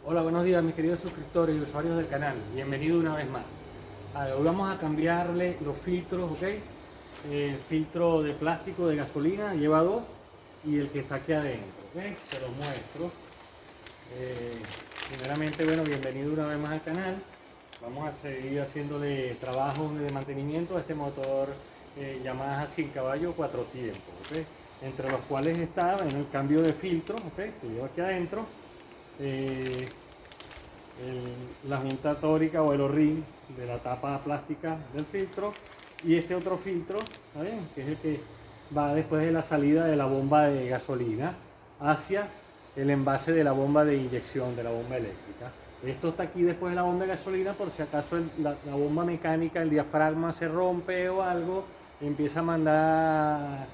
Hola, buenos días mis queridos suscriptores y usuarios del canal. Bienvenido una vez más. Hoy vamos a cambiarle los filtros, ¿ok? El filtro de plástico de gasolina lleva dos y el que está aquí adentro, ¿ok? Se los muestro. Primeramente, bueno, bienvenido una vez más al canal. Vamos a seguir haciéndole trabajos de mantenimiento a este motor Yamaha 100 caballos 4 tiempos, ¿ok? Entre los cuales está en el cambio de filtro, ¿ok? Que lleva aquí adentro. eh, la junta tórica o el o-ring de la tapa plástica del filtro y este otro filtro, ¿saben? Que es el que va después de la salida de la bomba de gasolina hacia el envase de la bomba de inyección de la bomba eléctrica. Esto está aquí después de la bomba de gasolina por si acaso la bomba mecánica, el diafragma se rompe o algo, empieza a mandar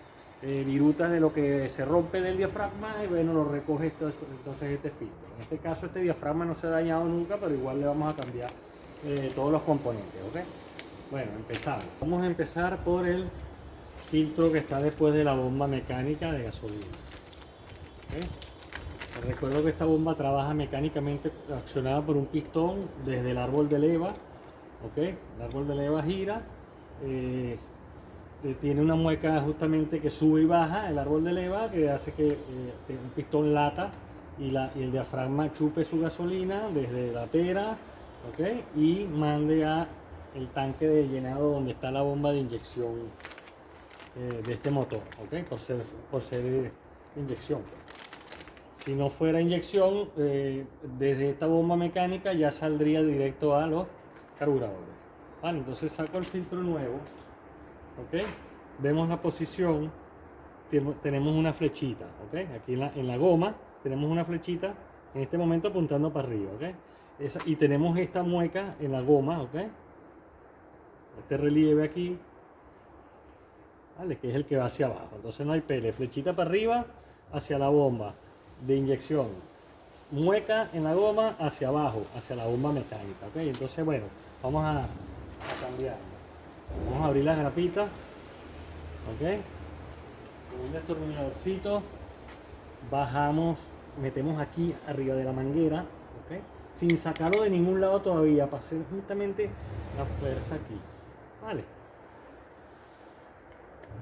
virutas de lo que se rompe del diafragma y bueno, lo recoge entonces este filtro. En este caso este diafragma no se ha dañado nunca, pero igual le vamos a cambiar todos los componentes, ¿ok? Bueno, empezamos. Vamos a empezar por el filtro que está después de la bomba mecánica de gasolina. ¿Okay? Les recuerdo que esta bomba trabaja mecánicamente accionada por un pistón desde el árbol de leva, ¿ok? El árbol de leva gira. Tiene una mueca justamente que sube y baja el árbol de leva que hace que un pistón lata y el diafragma chupe su gasolina desde la pera, ¿okay? Y mande a el tanque de llenado donde está la bomba de inyección de este motor, ¿okay? Por ser inyección. Si no fuera inyección, desde esta bomba mecánica ya saldría directo a los carburadores. Vale, entonces saco el filtro nuevo. ¿Ok? Vemos la posición, tenemos una flechita, ¿ok? Aquí en la goma tenemos una flechita en este momento apuntando para arriba, ¿ok? Y tenemos esta mueca en la goma, ¿ok? Este relieve aquí, ¿vale? Que es el que va hacia abajo, entonces no hay pele, flechita para arriba hacia la bomba de inyección, mueca en la goma hacia abajo, hacia la bomba mecánica, ¿ok? Entonces, bueno, vamos a cambiar. Vamos a abrir las grapitas, ¿ok? Con un destornilladorcito bajamos, metemos aquí arriba de la manguera, ¿ok? Sin sacarlo de ningún lado todavía, para hacer justamente la fuerza aquí, ¿vale?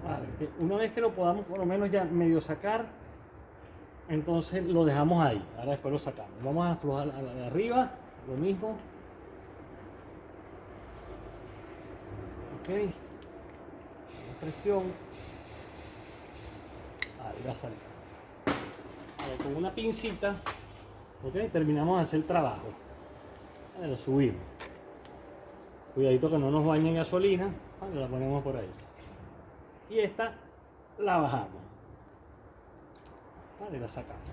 Vale, una vez que lo podamos por lo menos ya medio sacar, entonces lo dejamos ahí, ahora después lo sacamos. Vamos a aflojar a la de arriba, lo mismo. Ok, presión. Ahí va a salir. Vale, con una pincita, ok, terminamos de hacer el trabajo. Vale, lo subimos. Cuidadito que no nos bañe gasolina. Vale, la ponemos por ahí. Y esta la bajamos. Vale, la sacamos.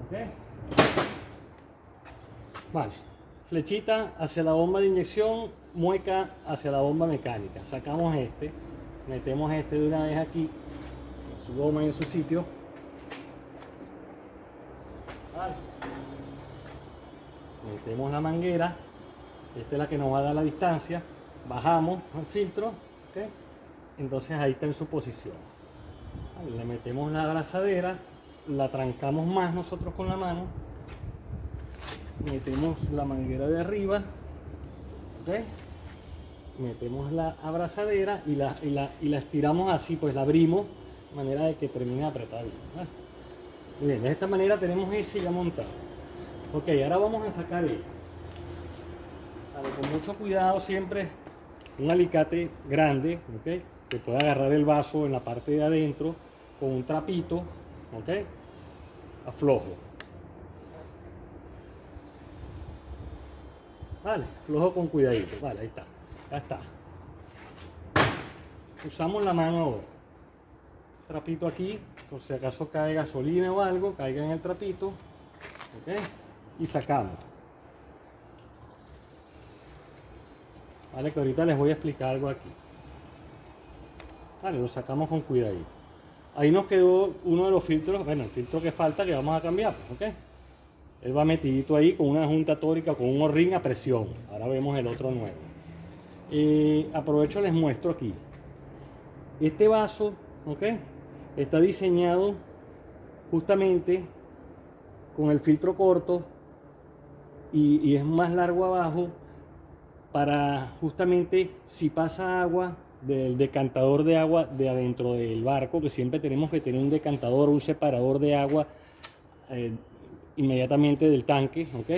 Ok. Vale. Flechita hacia la bomba de inyección, mueca hacia la bomba mecánica. Sacamos este, metemos este de una vez aquí, en su goma y en su sitio. Vale. Metemos la manguera, esta es la que nos va a dar la distancia, bajamos el filtro, ¿okay? Entonces ahí está en su posición. Vale, le metemos la abrazadera, la trancamos más nosotros con la mano, metemos la manguera de arriba, ¿okay? Metemos la abrazadera y la estiramos así, pues la abrimos de manera de que termine apretada bien, ¿vale? Muy bien, de esta manera tenemos ese ya montado. Ok, ahora vamos a sacar esto. Vale, con mucho cuidado siempre, un alicate grande, ¿ok? Que pueda agarrar el vaso en la parte de adentro con un trapito, ¿ok? Aflojo. Vale, aflojo con cuidadito, vale, ahí está, ya está. Usamos la mano ahora. Trapito aquí, por si acaso cae gasolina o algo, caiga en el trapito, ¿ok? Y sacamos. Vale, que ahorita les voy a explicar algo aquí. Vale, lo sacamos con cuidadito. Ahí nos quedó uno de los filtros, bueno, el filtro que falta que vamos a cambiar, ¿ok? Él va metidito ahí con una junta tórica, con un o-ring a presión. Ahora vemos el otro nuevo. Aprovecho, les muestro aquí. Este vaso, ¿ok? Está diseñado justamente con el filtro corto y es más largo abajo para justamente si pasa agua del decantador de agua de adentro del barco, que siempre tenemos que tener un decantador, un separador de agua inmediatamente del tanque, ¿ok?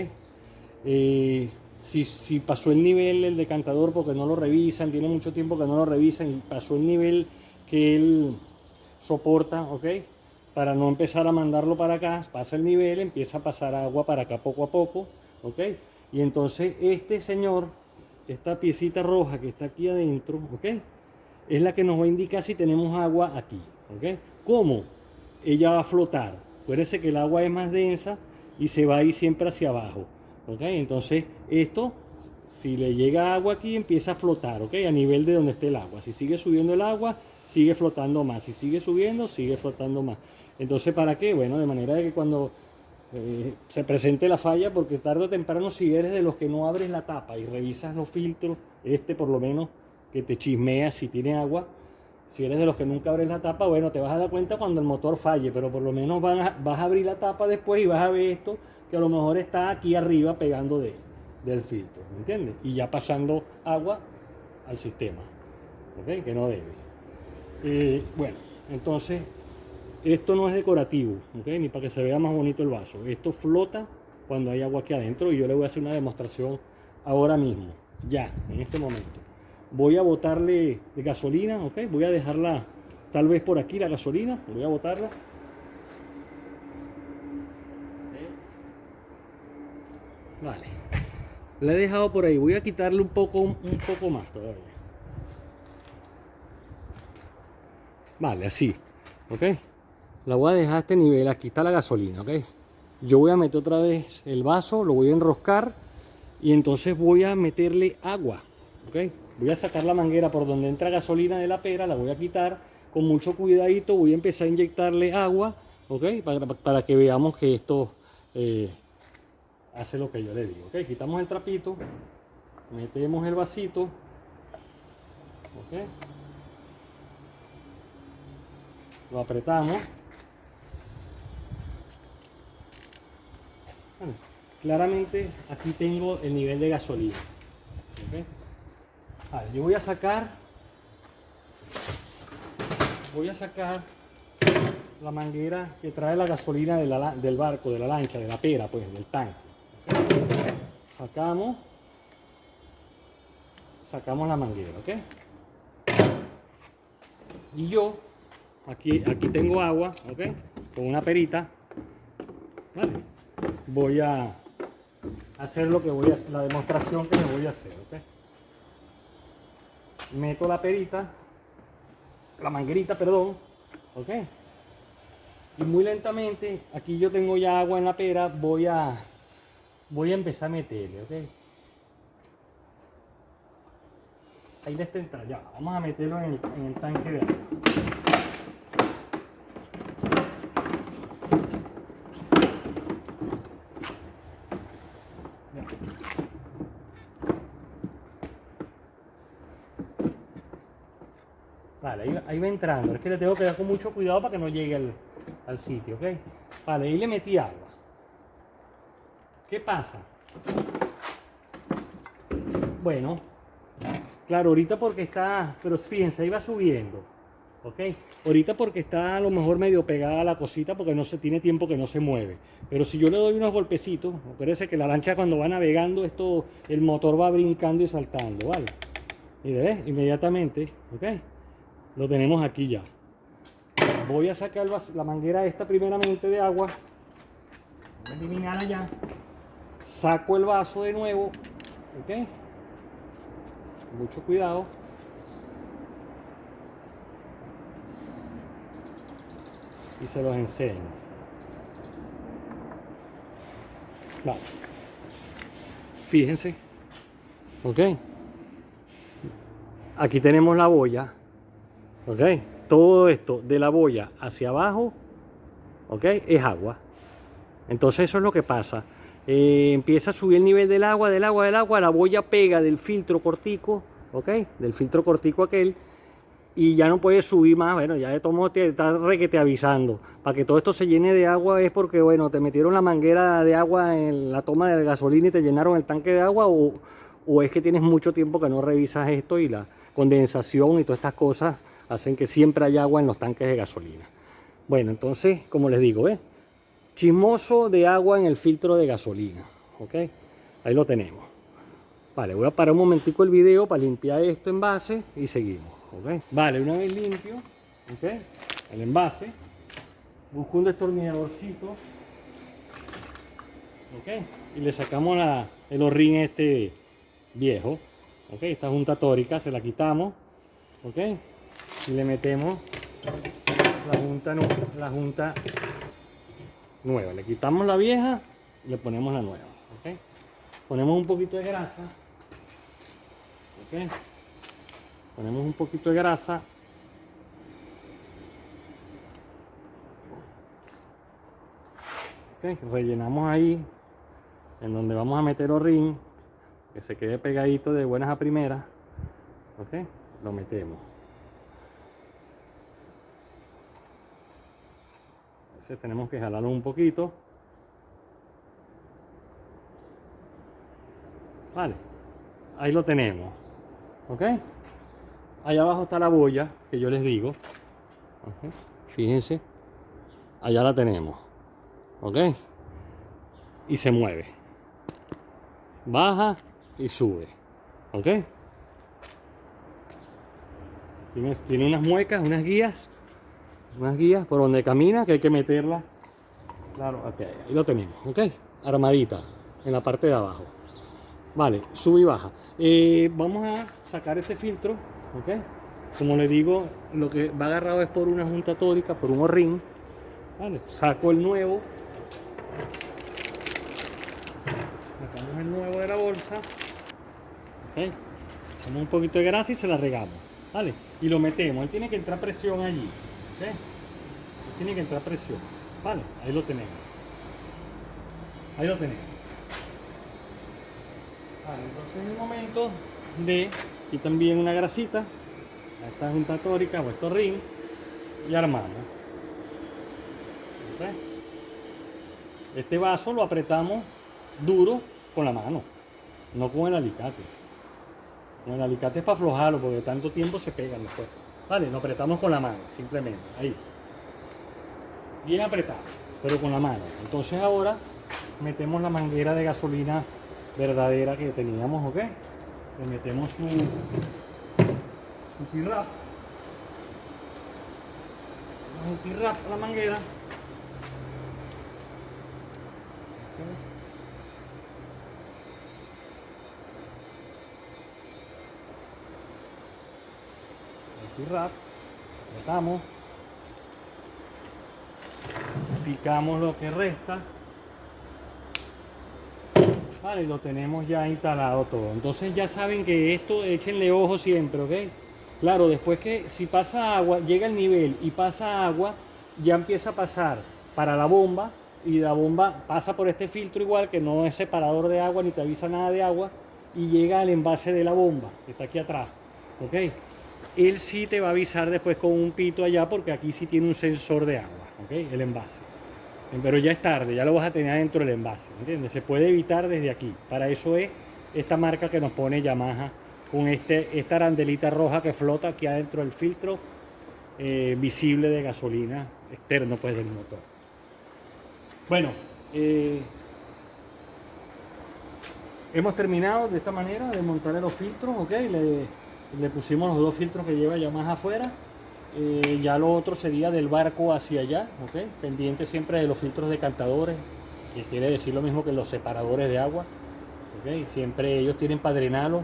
Si pasó el nivel el decantador porque no lo revisan, tiene mucho tiempo que no lo revisan y pasó el nivel que él soporta, ¿ok? Para no empezar a mandarlo para acá, pasa el nivel, empieza a pasar agua para acá poco a poco, ¿ok? Y entonces este señor, esta piecita roja que está aquí adentro, ¿ok? Es la que nos va a indicar si tenemos agua aquí, ¿ok? ¿Cómo? Ella va a flotar. Acuérdense que el agua es más densa y se va a ir siempre hacia abajo, ¿ok? Entonces esto, si le llega agua aquí, empieza a flotar, ¿ok? A nivel de donde esté el agua. Si sigue subiendo el agua, sigue flotando más. Si sigue subiendo, sigue flotando más. Entonces, ¿para qué? Bueno, de manera de que cuando se presente la falla, porque tarde o temprano, si eres de los que no abres la tapa y revisas los filtros, por lo menos, que te chismea si tiene agua, si eres de los que nunca abres la tapa, bueno, te vas a dar cuenta cuando el motor falle, pero por lo menos vas a abrir la tapa después y vas a ver esto, que a lo mejor está aquí arriba pegando del filtro, ¿me entiendes? Y ya pasando agua al sistema, ¿ok? Que no debe. Bueno, entonces, esto no es decorativo, ¿ok? Ni para que se vea más bonito el vaso. Esto flota cuando hay agua aquí adentro y yo le voy a hacer una demostración ahora mismo, ya, en este momento. Voy a botarle gasolina, ¿ok? Voy a dejarla tal vez por aquí la gasolina, voy a botarla. Vale, la he dejado por ahí, voy a quitarle un poco más todavía. Vale, así, ¿ok? La voy a dejar a este nivel, aquí está la gasolina, ¿ok? Yo voy a meter otra vez el vaso, lo voy a enroscar y entonces voy a meterle agua, ¿ok? Voy a sacar la manguera por donde entra gasolina de la pera, la voy a quitar con mucho cuidadito, voy a empezar a inyectarle agua, ¿ok? Para que veamos que esto hace lo que yo le digo, ¿ok? Quitamos el trapito, metemos el vasito, ¿ok? Lo apretamos. Bueno, claramente aquí tengo el nivel de gasolina, ¿okay? Vale, yo voy a sacar la manguera que trae la gasolina del barco, de la lancha, de la pera, pues, del tanque, ¿okay? Sacamos la manguera, ¿ok? Y yo aquí tengo agua, ¿ok? Con una perita, ¿vale? Voy a hacer la demostración que me voy a hacer, ¿ok? Meto la manguerita, perdón, ¿ok? Y muy lentamente, aquí yo tengo ya agua en la pera, voy a empezar a meterle, ¿ok? Ahí le está entrando, ya, vamos a meterlo en el tanque de agua. Vale, ahí va entrando. Es que le tengo que dar con mucho cuidado para que no llegue al sitio, ¿ok? Vale, ahí le metí agua. ¿Qué pasa? Bueno, claro, ahorita porque está, pero fíjense, ahí va subiendo, ¿ok? Ahorita porque está a lo mejor medio pegada a la cosita porque no se tiene tiempo que no se mueve. Pero si yo le doy unos golpecitos, parece que la lancha cuando va navegando, el motor va brincando y saltando, ¿vale? Mire, ¿ves? Inmediatamente, ¿ok? Lo tenemos aquí ya. Voy a sacar la manguera esta primeramente de agua. Voy a eliminarla ya. Saco el vaso de nuevo. ¿Ok? Mucho cuidado. Y se los enseño. Vale. Fíjense. ¿Ok? Aquí tenemos la boya. ¿Ok? Todo esto de la boya hacia abajo, ¿ok? Es agua. Entonces eso es lo que pasa. Empieza a subir el nivel del agua, la boya pega del filtro cortico, ¿ok? Del filtro cortico aquel, y ya no puedes subir más. Bueno, ya de todo modo te está requete avisando. Para que todo esto se llene de agua es porque, bueno, te metieron la manguera de agua en la toma de gasolina y te llenaron el tanque de agua, o es que tienes mucho tiempo que no revisas esto y la condensación y todas estas cosas hacen que siempre haya agua en los tanques de gasolina. Bueno, entonces, como les digo, chismoso de agua en el filtro de gasolina, ¿ok? Ahí lo tenemos. Vale, voy a parar un momentico el video para limpiar este envase y seguimos, ¿ok? Vale, una vez limpio, ¿ok?, el envase, busco un destornilladorcito, ¿ok?, y le sacamos el horrín este viejo, ¿ok? Esta junta tórica se la quitamos, ¿ok?, y le metemos la junta nueva. Le quitamos la vieja y le ponemos la nueva, ¿ok? Ponemos un poquito de grasa, ¿ok? Ponemos un poquito de grasa. ¿Ok? Rellenamos ahí en donde vamos a meter horrín, que se quede pegadito de buenas a primeras, ¿ok? Lo metemos. Entonces tenemos que jalarlo un poquito. Vale, ahí lo tenemos, ¿ok? Allá abajo está la boya que yo les digo, ¿ok? Fíjense, allá la tenemos, ¿ok? Y se mueve, baja y sube, ¿ok? Tiene unas muecas, unas guías por donde camina, que hay que meterla. Claro, ok, ahí lo tenemos, ¿ok? Armadita en la parte de abajo. Vale, sube y baja. Vamos a sacar este filtro, ¿ok? Como les digo, lo que va agarrado es por una junta tórica, por un horrín. Vale, saco el nuevo. Sacamos el nuevo de la bolsa. Ok, echamos un poquito de grasa y se la regamos. Vale, y lo metemos. Ahí tiene que entrar presión allí. ¿Ok? Ahí tiene que entrar presión. Vale, ahí lo tenemos. Ahí lo tenemos. Vale, entonces es el momento de aquí también una grasita a esta junta tórica o estos ring y armamos. ¿Okay? Este vaso lo apretamos duro con la mano, no con el alicate. Con el alicate es para aflojarlo porque de tanto tiempo se pegan después. Vale, lo apretamos con la mano, simplemente, ahí. Bien apretado, pero con la mano. Entonces ahora metemos la manguera de gasolina verdadera que teníamos, ¿ok? Le metemos su T-Rap. El T-Rap a la manguera. El T-Rap. Apretamos. Picamos lo que resta. Vale, lo tenemos ya instalado todo. Entonces ya saben que esto, échenle ojo siempre, ¿ok? Claro, después que si pasa agua, llega el nivel y pasa agua, ya empieza a pasar para la bomba, y la bomba pasa por este filtro igual, que no es separador de agua ni te avisa nada de agua, y llega al envase de la bomba, que está aquí atrás, ¿ok? Él sí te va a avisar después con un pito allá, porque aquí sí tiene un sensor de agua, ¿ok? El envase. Pero ya es tarde, ya lo vas a tener dentro del envase, ¿entiendes? Se puede evitar desde aquí. Para eso es esta marca que nos pone Yamaha, con esta arandelita roja que flota aquí adentro del filtro visible de gasolina externo, pues, del motor. Bueno, hemos terminado de esta manera de montar los filtros, ¿ok? Le pusimos los dos filtros que lleva Yamaha afuera. Ya lo otro sería del barco hacia allá, ¿ok? Pendiente siempre de los filtros decantadores, que quiere decir lo mismo que los separadores de agua, ¿ok? Siempre ellos tienen para drenarlo,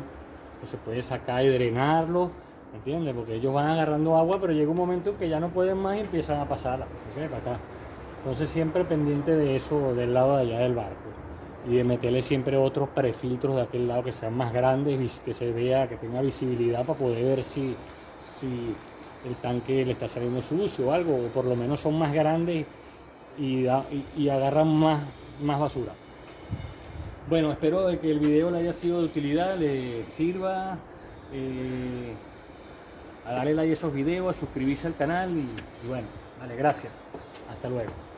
pues se puede sacar y drenarlo, ¿entiendes? Porque ellos van agarrando agua, pero llega un momento en que ya no pueden más y empiezan a pasarla, ¿ok? Para acá. Entonces siempre pendiente de eso del lado de allá del barco, y de meterle siempre otros prefiltros de aquel lado que sean más grandes, que se vea, que tenga visibilidad para poder ver si el tanque le está saliendo sucio o algo, o por lo menos son más grandes y agarran más basura. Bueno, espero de que el video le haya sido de utilidad, le sirva. a darle like a esos videos, a suscribirse al canal y bueno, vale, gracias. Hasta luego.